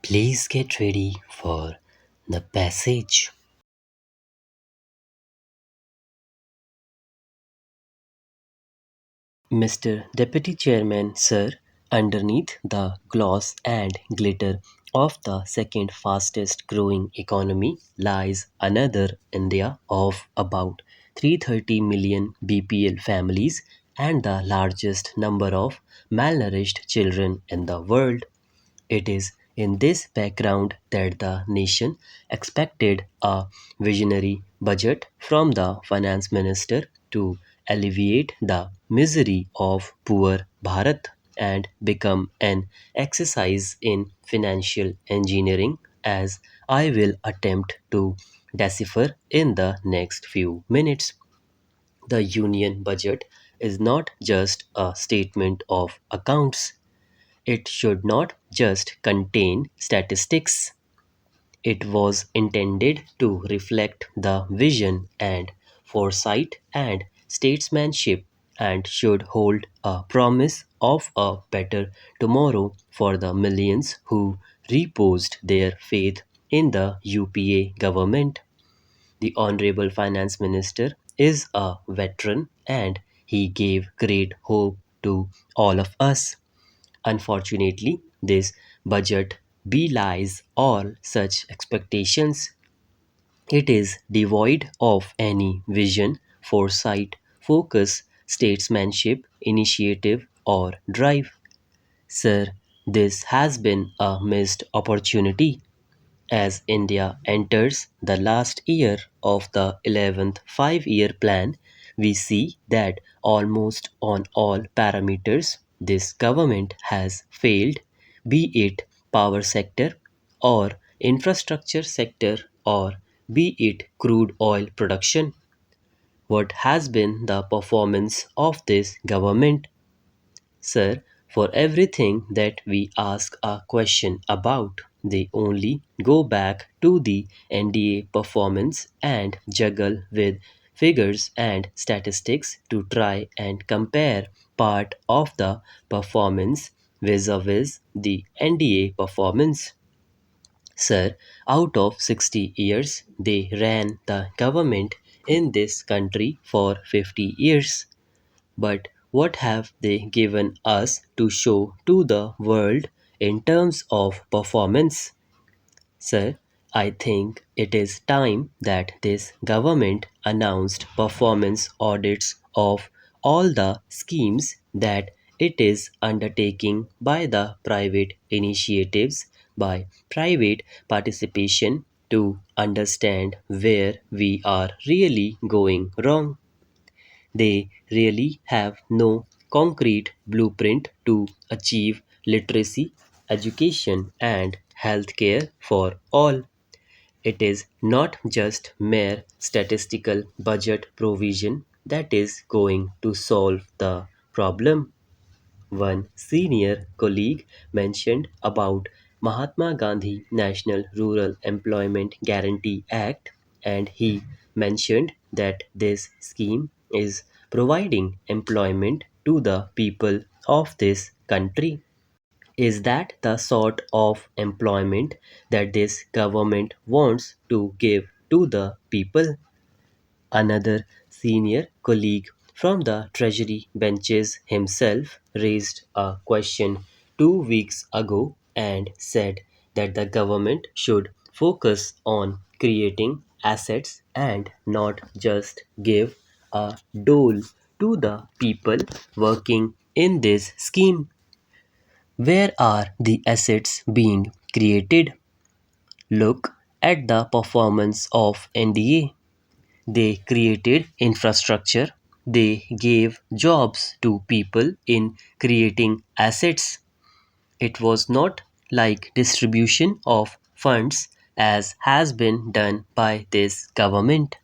Please get ready for the passage. Mr. Deputy Chairman, sir, underneath the gloss and glitter of the second fastest growing economy lies another India of about 330 million BPL families and the largest number of malnourished children in the world. It is in this background that the nation expected a visionary budget from the finance minister to alleviate the misery of poor Bharat and become an exercise in financial engineering, as I will attempt to decipher in the next few minutes. The union budget is not just a statement of accounts. It should not just contain statistics. It was intended to reflect the vision and foresight and statesmanship and should hold a promise of a better tomorrow for the millions who reposed their faith in the UPA government. The Honorable Finance Minister is a veteran and he gave great hope to all of us. Unfortunately, this budget belies all such expectations. It is devoid of any vision, foresight, focus, statesmanship, initiative, or drive. Sir, this has been a missed opportunity. As India enters the last year of the 11th five-year plan, we see that almost on all parameters this government has failed, be it power sector or infrastructure sector or be it crude oil production. What has been the performance of this government? Sir, for everything that we ask a question about, they only go back to the NDA performance and juggle with figures and statistics to try and compare part of the performance vis-a-vis the NDA performance. Sir, out of 60 years, they ran the government in this country for 50 years. But what have they given us to show to the world in terms of performance? Sir, I think it is time that this government announced performance audits of all the schemes that it is undertaking by the private initiatives, by private participation to understand where we are really going wrong. They really have no concrete blueprint to achieve literacy, education, and healthcare for all. It is not just mere statistical budget provision that is going to solve the problem. One senior colleague mentioned about Mahatma Gandhi National Rural Employment Guarantee Act, and he mentioned that this scheme is providing employment to the people of this country. Is that the sort of employment that this government wants to give to the people? Another senior colleague from the Treasury benches himself raised a question 2 weeks ago and said that the government should focus on creating assets and not just give a dole to the people working in this scheme. Where are the assets being created? Look at the performance of NDA. They created infrastructure. They gave jobs to people in creating assets. It was not like distribution of funds as has been done by this government.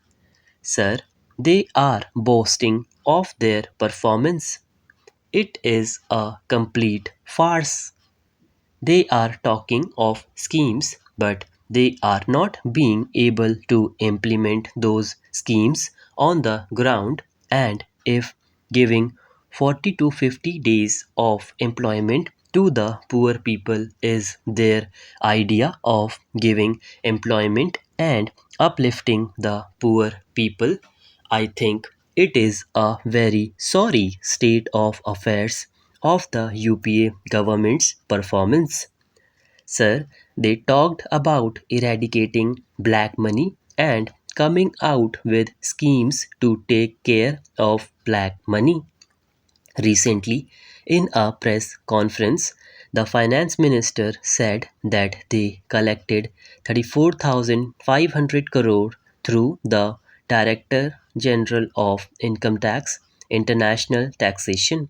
Sir, they are boasting of their performance. It is a complete farce. They are talking of schemes, but they are not being able to implement those schemes on the ground. And if giving 40 to 50 days of employment to the poor people is their idea of giving employment and uplifting the poor people. I think it is a very sorry state of affairs of the UPA government's performance. Sir, they talked about eradicating black money and coming out with schemes to take care of black money. Recently, in a press conference, the finance minister said that they collected 34,500 crore through the Director General of Income Tax, International Taxation.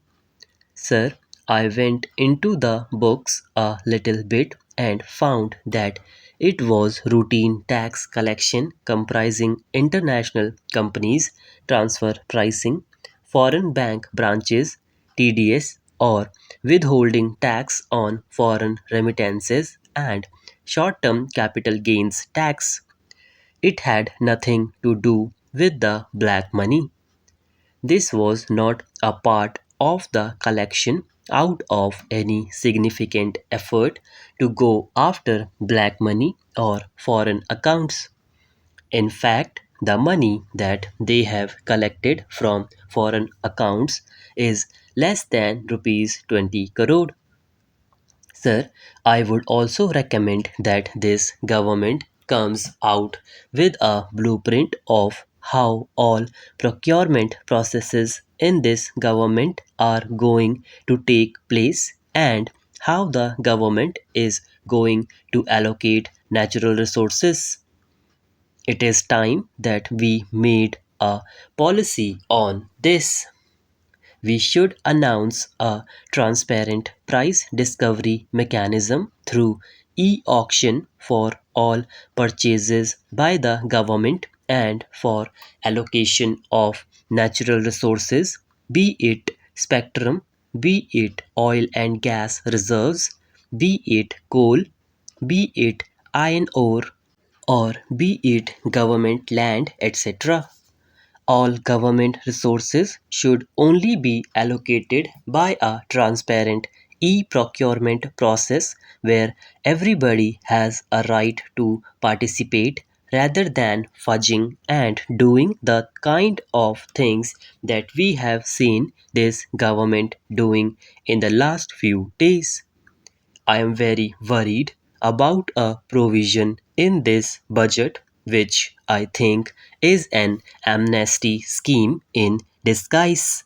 Sir, I went into the books a little bit and found that it was routine tax collection comprising international companies, transfer pricing, foreign bank branches, TDS or withholding tax on foreign remittances, and short term capital gains tax. It had nothing to do with the black money. This was not a part of the collection out of any significant effort to go after black money or foreign accounts. In fact, the money that they have collected from foreign accounts is less than rupees 20 crore. Sir, I would also recommend that this government comes out with a blueprint of how all procurement processes in this government are going to take place and how the government is going to allocate natural resources. It is time that we made a policy on this. We should announce a transparent price discovery mechanism through e-auction for all purchases by the government and for allocation of natural resources, be it spectrum, be it oil and gas reserves, be it coal, be it iron ore, or be it government land, etc. All government resources should only be allocated by a transparent e-procurement process where everybody has a right to participate rather than fudging and doing the kind of things that we have seen this government doing in the last few days. I am very worried about a provision in this budget which I think is an amnesty scheme in disguise.